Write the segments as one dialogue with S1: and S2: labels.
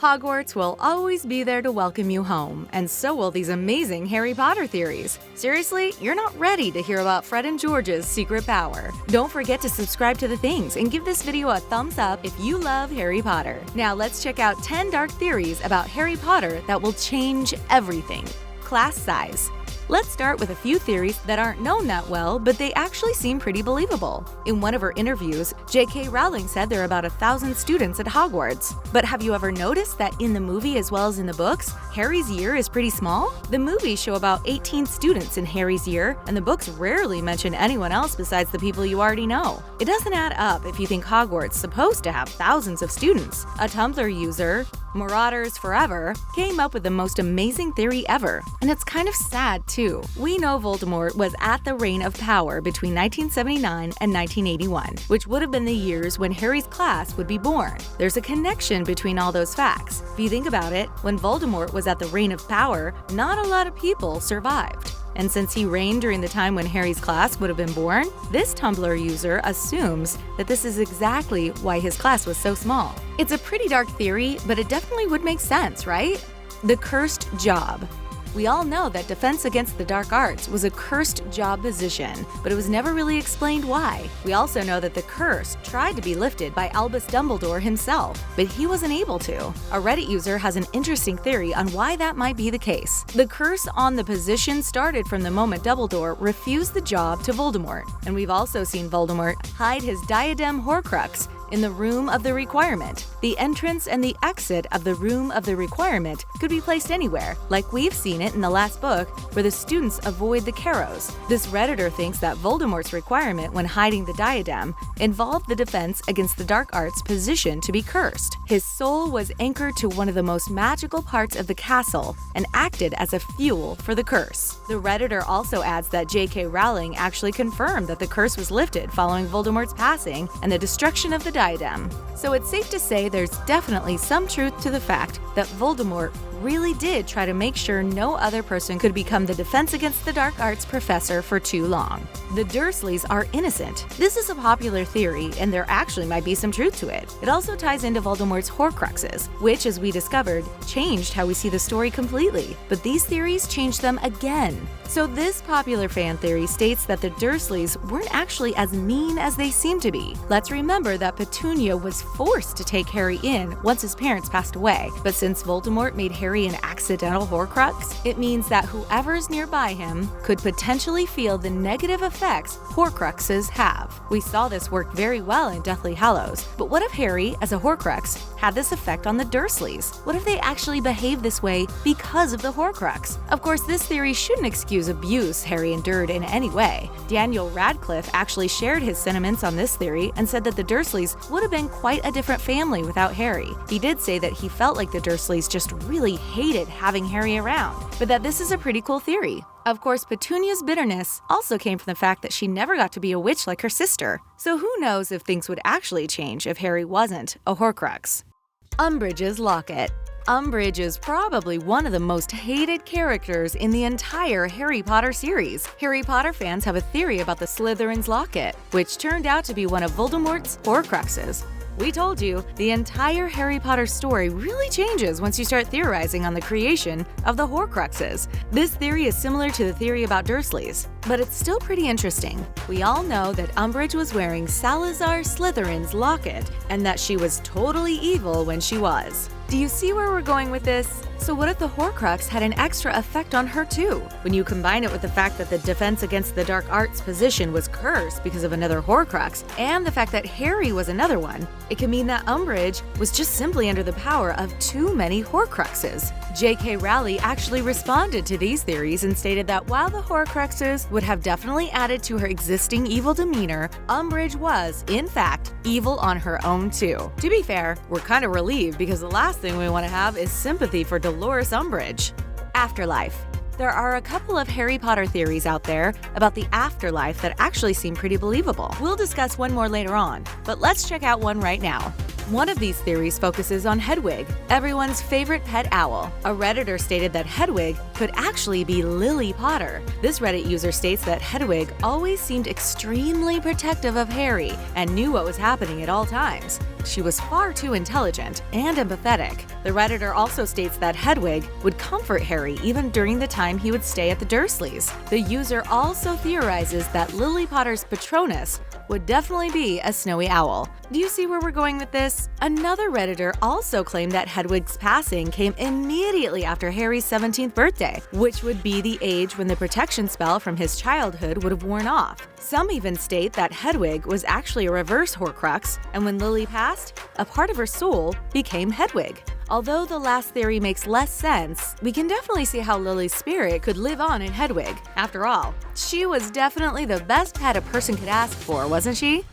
S1: Hogwarts will always be there to welcome you home, and so will these amazing Harry Potter theories. Seriously, you're not ready to hear about Fred and George's secret power. Don't forget to subscribe to The Things and give this video a thumbs up if you love Harry Potter. Now let's check out 10 dark theories about Harry Potter that will change everything. Class size. Let's start with a few theories that aren't known that well, but they actually seem pretty believable. In one of her interviews, J.K. Rowling said there are about 1,000 students at Hogwarts. But have you ever noticed that in the movie as well as in the books, Harry's year is pretty small? The movies show about 18 students in Harry's year, and the books rarely mention anyone else besides the people you already know. It doesn't add up if you think Hogwarts is supposed to have thousands of students. A Tumblr user, Marauders Forever, came up with the most amazing theory ever. And it's kind of sad too. We know Voldemort was at the Reign of Power between 1979 and 1981, which would have been the years when Harry's class would be born. There's a connection between all those facts. If you think about it, when Voldemort was at the Reign of Power, not a lot of people survived. And since he reigned during the time when Harry's class would have been born, this Tumblr user assumes that this is exactly why his class was so small. It's a pretty dark theory, but it definitely would make sense, right? The cursed job. We all know that defense against the dark arts was a cursed job position, but it was never really explained why. We also know that the curse tried to be lifted by Albus Dumbledore himself, but he wasn't able to. A Reddit user has an interesting theory on why that might be the case. The curse on the position started from the moment Dumbledore refused the job to Voldemort, and we've also seen Voldemort hide his diadem Horcrux in the Room of the Requirement. The entrance and the exit of the Room of the Requirement could be placed anywhere, like we've seen it in the last book where the students avoid the Carrows. This Redditor thinks that Voldemort's requirement when hiding the diadem involved the defense against the dark arts position to be cursed. His soul was anchored to one of the most magical parts of the castle and acted as a fuel for the curse. The Redditor also adds that J.K. Rowling actually confirmed that the curse was lifted following Voldemort's passing and the destruction of the diadem. So it's safe to say there's definitely some truth to the fact that Voldemort really did try to make sure no other person could become the Defense Against the Dark Arts professor for too long. The Dursleys are innocent. This is a popular theory, and there actually might be some truth to it. It also ties into Voldemort's Horcruxes, which, as we discovered, changed how we see the story completely. But these theories changed them again. So this popular fan theory states that the Dursleys weren't actually as mean as they seem to be. Let's remember that Petunia was forced to take Harry in once his parents passed away, but since Voldemort made Harry an accidental Horcrux, it means that whoever's nearby him could potentially feel the negative effects Horcruxes have. We saw this work very well in Deathly Hallows, but what if Harry, as a Horcrux, had this effect on the Dursleys? What if they actually behaved this way because of the Horcrux? Of course, this theory shouldn't excuse abuse Harry endured in any way. Daniel Radcliffe actually shared his sentiments on this theory and said that the Dursleys would have been quite a different family without Harry. He did say that he felt like the Dursleys just really hated having Harry around, but that this is a pretty cool theory. Of course, Petunia's bitterness also came from the fact that she never got to be a witch like her sister. So who knows if things would actually change if Harry wasn't a Horcrux. Umbridge's locket. Umbridge is probably one of the most hated characters in the entire Harry Potter series. Harry Potter fans have a theory about the Slytherin's locket, which turned out to be one of Voldemort's Horcruxes. We told you, the entire Harry Potter story really changes once you start theorizing on the creation of the Horcruxes. This theory is similar to the theory about Dursleys, but it's still pretty interesting. We all know that Umbridge was wearing Salazar Slytherin's locket and that she was totally evil when she was. Do you see where we're going with this? So what if the Horcrux had an extra effect on her too? When you combine it with the fact that the Defense Against the Dark Arts position was cursed because of another Horcrux, and the fact that Harry was another one, it can mean that Umbridge was just simply under the power of too many Horcruxes. J.K. Rowling actually responded to these theories and stated that while the Horcruxes would have definitely added to her existing evil demeanor, Umbridge was, in fact, evil on her own too. To be fair, we're kind of relieved because the last thing we want to have is sympathy for Dolores Umbridge. Afterlife. There are a couple of Harry Potter theories out there about the afterlife that actually seem pretty believable. We'll discuss one more later on, but let's check out one right now. One of these theories focuses on Hedwig, everyone's favorite pet owl. A Redditor stated that Hedwig could actually be Lily Potter. This Reddit user states that Hedwig always seemed extremely protective of Harry and knew what was happening at all times. She was far too intelligent and empathetic. The Redditor also states that Hedwig would comfort Harry even during the time he would stay at the Dursleys. The user also theorizes that Lily Potter's Patronus would definitely be a snowy owl. Do you see where we're going with this? Another Redditor also claimed that Hedwig's passing came immediately after Harry's 17th birthday, which would be the age when the protection spell from his childhood would have worn off. Some even state that Hedwig was actually a reverse Horcrux, and when Lily passed, a part of her soul became Hedwig. Although the last theory makes less sense, we can definitely see how Lily's spirit could live on in Hedwig. After all, she was definitely the best pet a person could ask for, wasn't she?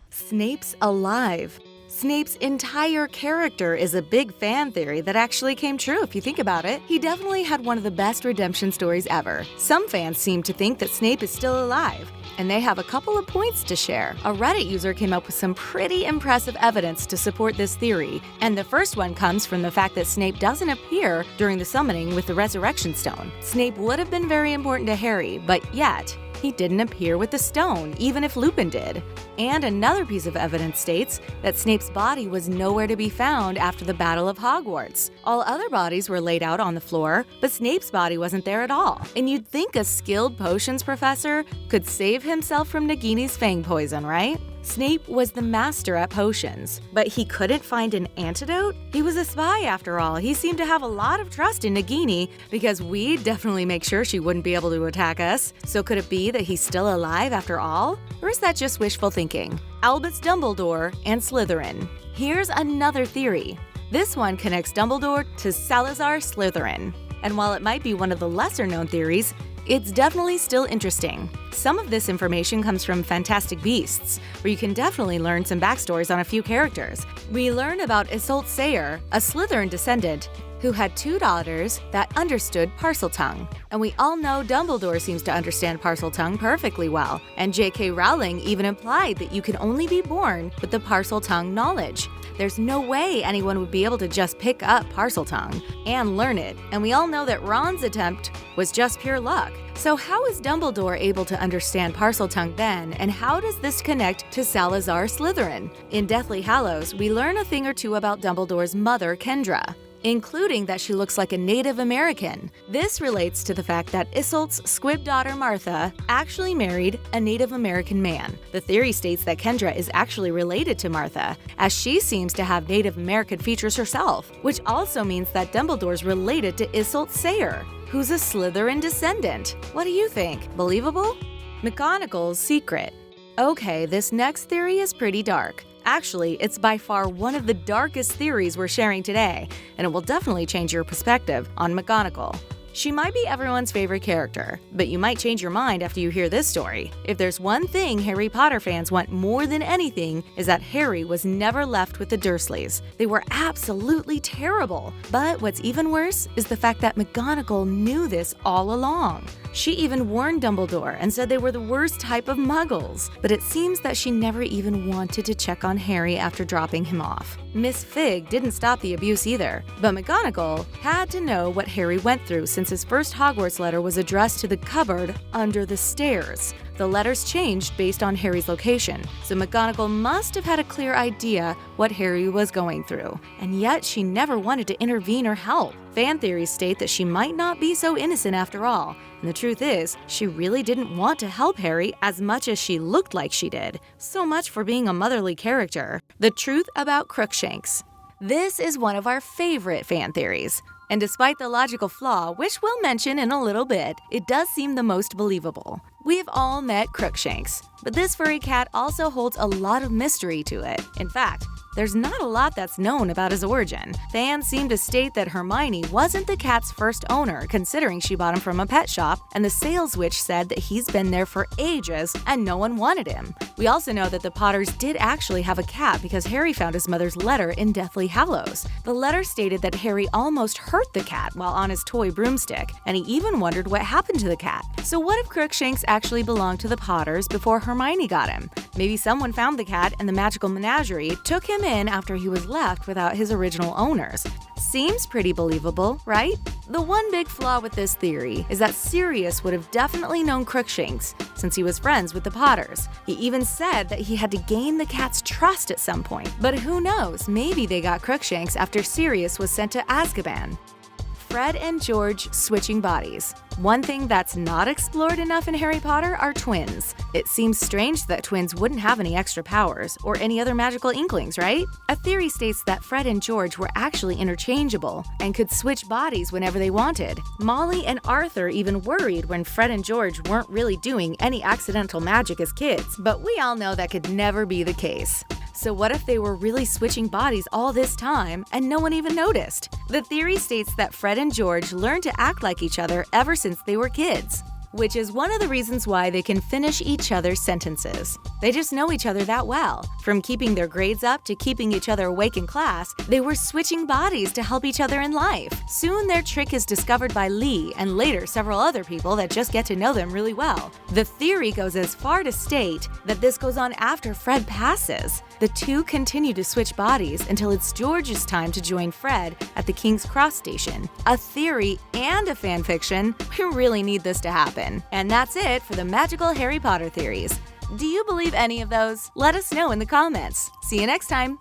S1: Snape's alive. Snape's entire character is a big fan theory that actually came true if you think about it. He definitely had one of the best redemption stories ever. Some fans seem to think that Snape is still alive, and they have a couple of points to share. A Reddit user came up with some pretty impressive evidence to support this theory, and the first one comes from the fact that Snape doesn't appear during the summoning with the Resurrection Stone. Snape would have been very important to Harry, but yet, he didn't appear with the stone, even if Lupin did. And another piece of evidence states that Snape's body was nowhere to be found after the Battle of Hogwarts. All other bodies were laid out on the floor, but Snape's body wasn't there at all. And you'd think a skilled potions professor could save himself from Nagini's fang poison, right? Snape was the master at potions, but he couldn't find an antidote? He was a spy after all. He seemed to have a lot of trust in Nagini because we'd definitely make sure she wouldn't be able to attack us. So could it be that he's still alive after all? Or is that just wishful thinking? Albus Dumbledore and Slytherin. Here's another theory. This one connects Dumbledore to Salazar Slytherin. And while it might be one of the lesser-known theories, it's definitely still interesting. Some of this information comes from Fantastic Beasts, where you can definitely learn some backstories on a few characters. We learn about Isolde Sayre, a Slytherin descendant, who had 2 daughters that understood Parseltongue. And we all know Dumbledore seems to understand Parseltongue perfectly well, and J.K. Rowling even implied that you can only be born with the Parseltongue knowledge. There's no way anyone would be able to just pick up Parseltongue and learn it, and we all know that Ron's attempt was just pure luck. So how is Dumbledore able to understand Parseltongue then, and how does this connect to Salazar Slytherin? In Deathly Hallows, we learn a thing or two about Dumbledore's mother, Kendra, including that she looks like a Native American. This relates to the fact that Isolde's squib daughter Martha actually married a Native American man. The theory states that Kendra is actually related to Martha, as she seems to have Native American features herself, which also means that Dumbledore's related to Isolde Sayre, who's a Slytherin descendant. What do you think? Believable? McGonagall's secret. Okay, this next theory is pretty dark. Actually, it's by far one of the darkest theories we're sharing today, and it will definitely change your perspective on McGonagall. She might be everyone's favorite character, but you might change your mind after you hear this story. If there's one thing Harry Potter fans want more than anything, is that Harry was never left with the Dursleys. They were absolutely terrible. But what's even worse is the fact that McGonagall knew this all along. She even warned Dumbledore and said they were the worst type of muggles. But it seems that she never even wanted to check on Harry after dropping him off. Miss Fig didn't stop the abuse either, but McGonagall had to know what Harry went through since his first Hogwarts letter was addressed to the cupboard under the stairs. The letters changed based on Harry's location, so McGonagall must have had a clear idea what Harry was going through, and yet she never wanted to intervene or help. Fan theories state that she might not be so innocent after all, and the truth is, she really didn't want to help Harry as much as she looked like she did. So much for being a motherly character. The truth about Crookshanks. This is one of our favorite fan theories. And despite the logical flaw, which we'll mention in a little bit, it does seem the most believable. We've all met Crookshanks, but this furry cat also holds a lot of mystery to it. In fact, there's not a lot that's known about his origin. Fans seem to state that Hermione wasn't the cat's first owner, considering she bought him from a pet shop, and the sales witch said that he's been there for ages and no one wanted him. We also know that the Potters did actually have a cat because Harry found his mother's letter in Deathly Hallows. The letter stated that Harry almost hurt the cat while on his toy broomstick, and he even wondered what happened to the cat. So what if Crookshanks actually belonged to the Potters before Hermione got him. Maybe someone found the cat in the magical menagerie, took him in after he was left without his original owners. Seems pretty believable, right? The one big flaw with this theory is that Sirius would have definitely known Crookshanks, since he was friends with the Potters. He even said that he had to gain the cat's trust at some point. But who knows, maybe they got Crookshanks after Sirius was sent to Azkaban. Fred and George switching bodies. One thing that's not explored enough in Harry Potter are twins. It seems strange that twins wouldn't have any extra powers or any other magical inklings, right? A theory states that Fred and George were actually interchangeable and could switch bodies whenever they wanted. Molly and Arthur even worried when Fred and George weren't really doing any accidental magic as kids, but we all know that could never be the case. So what if they were really switching bodies all this time and no one even noticed? The theory states that Fred and George learned to act like each other ever since they were kids, which is one of the reasons why they can finish each other's sentences. They just know each other that well. From keeping their grades up to keeping each other awake in class, they were switching bodies to help each other in life. Soon their trick is discovered by Lee and later several other people that just get to know them really well. The theory goes as far to state that this goes on after Fred passes. The two continue to switch bodies until it's George's time to join Fred at the King's Cross station. A theory and a fanfiction. We really need this to happen. And that's it for the magical Harry Potter theories. Do you believe any of those? Let us know in the comments. See you next time!